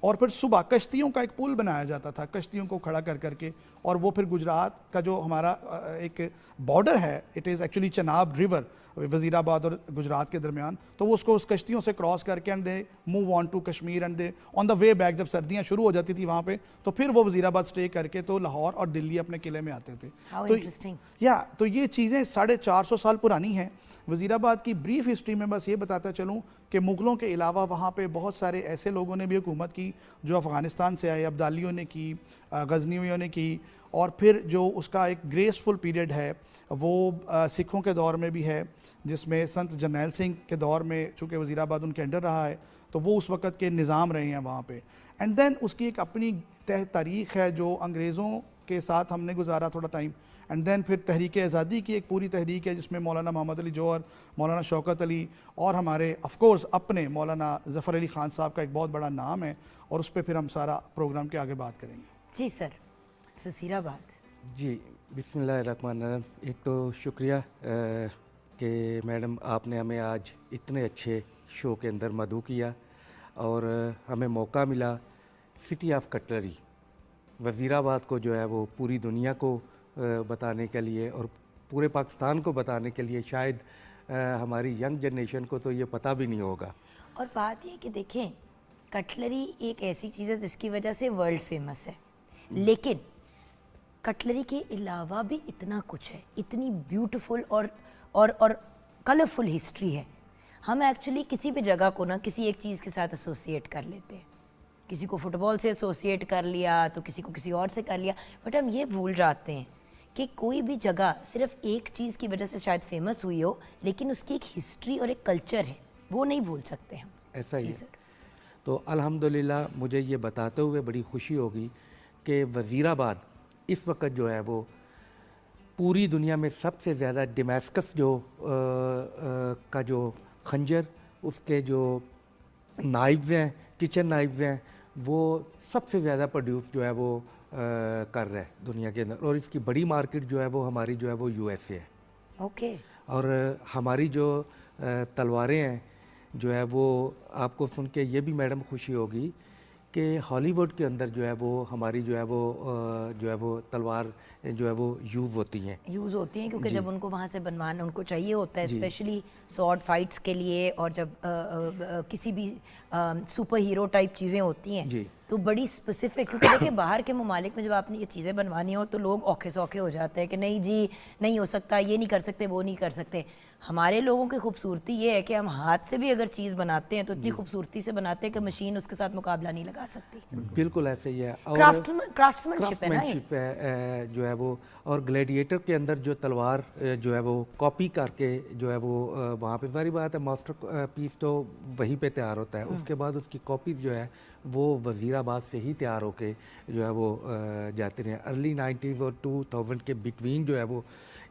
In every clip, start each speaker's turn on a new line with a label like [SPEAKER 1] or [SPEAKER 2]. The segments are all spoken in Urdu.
[SPEAKER 1] اور پھر صبح کشتیوں کا ایک پل بنایا جاتا تھا, کشتیوں کو کھڑا کر کے, اور وہ پھر گجرات کا جو ہمارا ایک بارڈر ہے, it is actually Chenab river وزیر آباد اور گجرات کے درمیان, تو وہ اس کو اس کشتیوں سے کراس کر کے and they move on to Kashmir and they on the way back, جب سردیاں شروع ہو جاتی تھی وہاں پہ تو پھر وہ وزیر آباد اسٹے کر کے تو لاہور اور دلی اپنے قلعے میں آتے تھے. تو یہ چیزیں 450 سال پرانی ہیں. وزیر آباد کی بریف ہسٹری میں بس یہ بتاتا چلوں کہ مغلوں کے علاوہ وہاں پہ بہت سارے ایسے لوگوں نے بھی حکومت کی جو افغانستان سے آئے, ابدالیوں نے کی, غزنویوں نے کی, اور پھر جو اس کا ایک گریسفل پیریڈ ہے وہ سکھوں کے دور میں بھی ہے, جس میں سنت جرنیل سنگھ کے دور میں چونکہ وزیر آباد ان کے انڈر رہا ہے تو وہ اس وقت کے نظام رہے ہیں وہاں پہ. اینڈ دین اس کی ایک اپنی تاریخ ہے جو انگریزوں کے ساتھ ہم نے گزارا تھوڑا ٹائم, اینڈ دین پھر تحریک آزادی کی ایک پوری تحریک ہے جس میں مولانا محمد علی جوہر, مولانا شوکت علی اور ہمارے آف کورس اپنے مولانا ظفر علی خان صاحب کا ایک بہت بڑا نام ہے, اور اس پہ پھر ہم سارا پروگرام کے آگے بات کریں گے.
[SPEAKER 2] جی سر, وزیر آباد.
[SPEAKER 3] جی بسم اللہ الرحمن الرحیم. ایک تو شکریہ کہ میڈم آپ نے ہمیں آج اتنے اچھے شو کے اندر مدعو کیا اور ہمیں موقع ملا سٹی آف کٹلری وزیر آباد کو جو ہے وہ پوری دنیا کو بتانے کے لیے اور پورے پاکستان کو بتانے کے لیے. شاید ہماری ینگ جنریشن کو تو یہ پتہ بھی نہیں ہوگا.
[SPEAKER 2] اور بات یہ کہ دیکھیں کٹلری ایک ایسی چیز ہے جس کی وجہ سے ورلڈ فیمس ہے, لیکن کٹلری کے علاوہ بھی اتنا کچھ ہے, اتنی بیوٹیفل اور کلرفل ہسٹری ہے. ہم ایکچولی کسی بھی جگہ کو نا کسی ایک چیز کے ساتھ ایسوسیٹ کر لیتے ہیں, کسی کو فٹ بال سے ایسوسیٹ کر لیا تو کسی کو کسی اور سے کر لیا, بٹ ہم یہ بھول جاتے ہیں کہ کوئی بھی جگہ صرف ایک چیز کی وجہ سے شاید فیمس ہوئی ہو, لیکن اس کی ایک ہسٹری اور ایک کلچر ہے, وہ نہیں بھول سکتے ہم.
[SPEAKER 3] ایسا ہی ہے. تو الحمدللہ مجھے یہ بتاتے ہوئے بڑی خوشی ہوگی کہ وزیر آباد اس وقت جو ہے وہ پوری دنیا میں سب سے زیادہ ڈیمیسکس جو کا جو خنجر, اس کے جو نائفز ہیں, کچن نائفز ہیں, وہ سب سے زیادہ پروڈیوس جو ہے وہ کر رہا ہے دنیا کے اندر, اور اس کی بڑی مارکیٹ جو ہے وہ ہماری جو ہے وہ یو ایس اے ہے.
[SPEAKER 2] اوکے.
[SPEAKER 3] اور ہماری جو تلواریں ہیں جو ہے وہ آپ کو سن کے یہ بھی میڈم خوشی ہوگی کہ ہالی ووڈ کے اندر جو ہے وہ ہماری جو ہے وہ تلوار جو ہے وہ یوز ہوتی ہیں
[SPEAKER 2] کیونکہ جب ان کو وہاں سے بنوانا ان کو چاہیے ہوتا ہے, اسپیشلی سوارڈ فائٹس کے لیے, اور جب کسی بھی سپر ہیرو ٹائپ چیزیں ہوتی ہیں تو بڑی اسپیسیفک, کیونکہ دیکھیں باہر کے ممالک میں جب آپ نے یہ چیزیں بنوانی ہو تو لوگ اوکھے سوکھے ہو جاتے ہیں کہ نہیں جی نہیں ہو سکتا, یہ نہیں کر سکتے, وہ نہیں کر سکتے. ہمارے لوگوں کی خوبصورتی یہ ہے کہ ہم ہاتھ سے بھی اگر چیز بناتے ہیں تو اتنی خوبصورتی سے بناتے ہیں کہ مشین اس کے ساتھ مقابلہ نہیں لگا سکتی.
[SPEAKER 3] بالکل ایسے ہی ہے. اور
[SPEAKER 2] کرافٹسمنشپ
[SPEAKER 3] ہے جو ہے وہ, اور گلیڈیٹر کے اندر جو تلوار جو ہے وہ کاپی کر کے جو ہے وہ وہاں پہ ظاہری بات ہے ماسٹر پیس تو وہیں پہ تیار ہوتا ہے, اس کے بعد اس کی کاپیز جو ہے وہ وزیر آباد سے ہی تیار ہو کے جو ہے وہ جاتے رہے. ارلی 90s اور 2000 کے بٹوین جو ہے وہ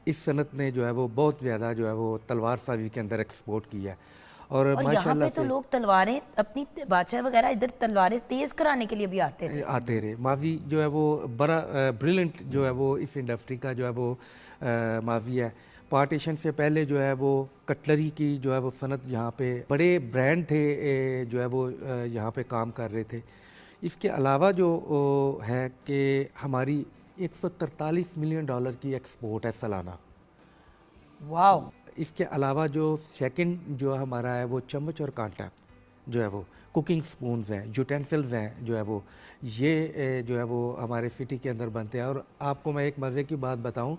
[SPEAKER 3] اس صنعت نے جو ہے وہ بہت زیادہ جو ہے وہ تلوار سازی کے اندر ایکسپورٹ کیا ہے. اور
[SPEAKER 2] یہاں پہ تو لوگ تلواریں اپنی بادشاہ وغیرہ ادھر تلواریں تیز کرانے کے لیے بھی آتے
[SPEAKER 3] رہے. ماضی جو ہے وہ بڑا بریلنٹ جو ہے وہ اس انڈسٹری کا جو ہے وہ ماضی ہے. پارٹیشن سے پہلے جو ہے وہ کٹلری کی جو ہے وہ صنعت یہاں پہ بڑے برانڈ تھے جو ہے وہ یہاں پہ کام کر رہے تھے. اس کے علاوہ جو ہے کہ ہماری $143 ملین کی ایکسپورٹ ہے سالانہ.
[SPEAKER 2] واو.
[SPEAKER 3] اس کے علاوہ جو سیکنڈ جو ہمارا ہے وہ چمچ اور کانٹا جو ہے وہ, کوکنگ سپونز ہیں, یوٹینسلز ہیں جو ہے وہ, یہ جو ہے وہ ہمارے سٹی کے اندر بنتے ہیں. اور آپ کو میں ایک مزے کی بات بتاؤں,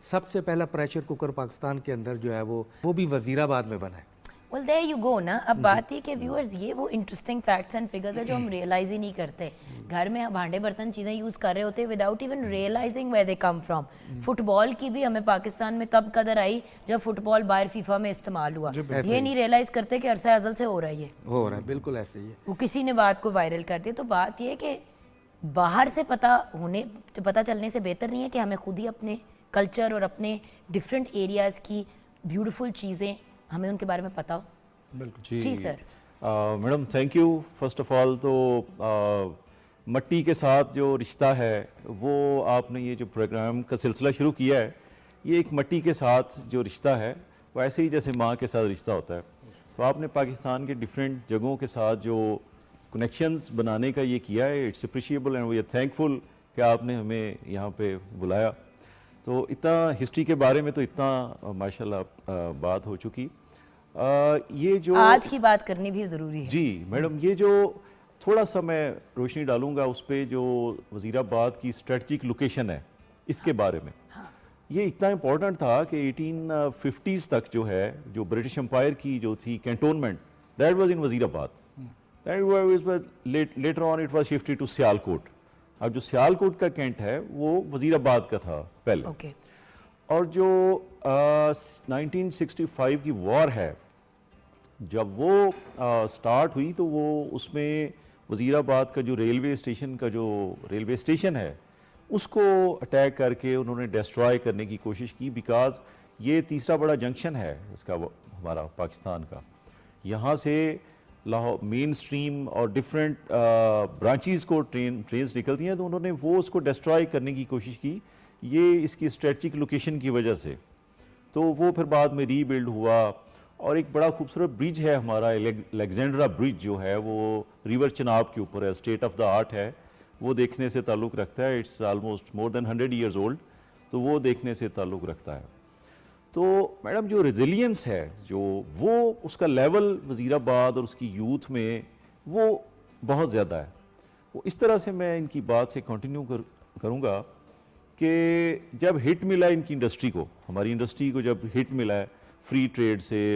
[SPEAKER 3] سب سے پہلا پریشر کوکر پاکستان کے اندر جو ہے وہ بھی وزیر آباد میں بنا ہے.
[SPEAKER 2] well there you go نا. اب بات یہ کہ ویورز یہ وہ انٹرسٹنگ فیکٹس اینڈ فگرز ہے جو ہم ریئلائز ہی نہیں کرتے. گھر میں بھانڈے برتن چیزیں یوز کر رہے ہوتے without even realizing where they come from. Football کی بھی ہمیں پاکستان میں تب قدر آئی جب فٹ بال باہر فیفا میں استعمال ہوا. یہ نہیں ریئلائز کرتے کہ عرصہ ازل سے ہو رہا ہے, یہ
[SPEAKER 3] ہو رہا ہے. بالکل ایسے ہی ہے.
[SPEAKER 2] وہ کسی نے بات کو وائرل کر دیا. تو بات یہ ہے کہ باہر سے پتہ چلنے سے بہتر نہیں ہے کہ ہمیں خود ہی اپنے کلچر اور اپنے ڈفرینٹ ایریاز کی بیوٹیفل چیزیں ہمیں ان کے بارے میں پتہ ہو.
[SPEAKER 4] بالکل
[SPEAKER 2] جی sir.
[SPEAKER 4] Madam thank you. First of all تو مٹی کے ساتھ جو رشتہ ہے وہ آپ نے یہ جو پروگرام کا سلسلہ شروع کیا ہے, یہ ایک مٹی کے ساتھ جو رشتہ ہے وہ ایسے ہی جیسے ماں کے ساتھ رشتہ ہوتا ہے. تو آپ نے پاکستان کے ڈفرینٹ جگہوں کے ساتھ جو کنیکشنز بنانے کا یہ کیا ہے. It's appreciable and we are thankful کہ آپ نے ہمیں یہاں پہ بلایا. تو اتنا ہسٹری کے بارے میں تو اتنا ماشاءاللہ بات ہو چکی. یہ جو
[SPEAKER 2] آج کی بات کرنی بھی ضروری ہے.
[SPEAKER 4] جی میڈم, یہ جو تھوڑا سا میں روشنی ڈالوں گا اس پہ جو وزیر آباد کی اسٹریٹجک لوکیشن ہے اس کے بارے میں. یہ اتنا امپورٹنٹ تھا کہ 1850s تک جو ہے جو برٹش امپائر کی جو تھی cantonment, that was in Wazirabad. Later on it was shifted to Sialkot. اب جو سیالکوٹ کا کینٹ ہے وہ وزیر آباد کا تھا پہلے.
[SPEAKER 2] اوکے.
[SPEAKER 4] اور جو 1965 کی وار ہے, جب وہ سٹارٹ ہوئی تو وہ اس میں وزیر آباد کا جو ریلوے اسٹیشن ہے اس کو اٹیک کر کے انہوں نے ڈسٹرائے کرنے کی کوشش کی, بیکاز یہ تیسرا بڑا جنکشن ہے اس کا ہمارا پاکستان کا. یہاں سے لاہور مین اسٹریم اور ڈفرینٹ برانچیز کو ٹرینز نکلتی ہیں, تو انہوں نے وہ اس کو ڈسٹرائے کرنے کی کوشش کی, یہ اس کی اسٹریٹجک لوکیشن کی وجہ سے. تو وہ پھر بعد میں ری بلڈ ہوا. اور ایک بڑا خوبصورت برج ہے ہمارا الیگزینڈرا برج جو ہے وہ ریور چناب کے اوپر ہے, اسٹیٹ آف دا آرٹ ہے, وہ دیکھنے سے تعلق رکھتا ہے. It's almost more than 100 years old, تو وہ دیکھنے سے تعلق رکھتا ہے. تو میڈم جو ریزیلینس ہے جو وہ اس کا لیول وزیر آباد اور اس کی یوتھ میں وہ بہت زیادہ ہے. وہ اس طرح سے میں ان کی بات سے کنٹینیو کروں گا کہ جب ہٹ ملا ان کی انڈسٹری کو, ہماری انڈسٹری کو جب ہٹ ملا ہے فری ٹریڈ سے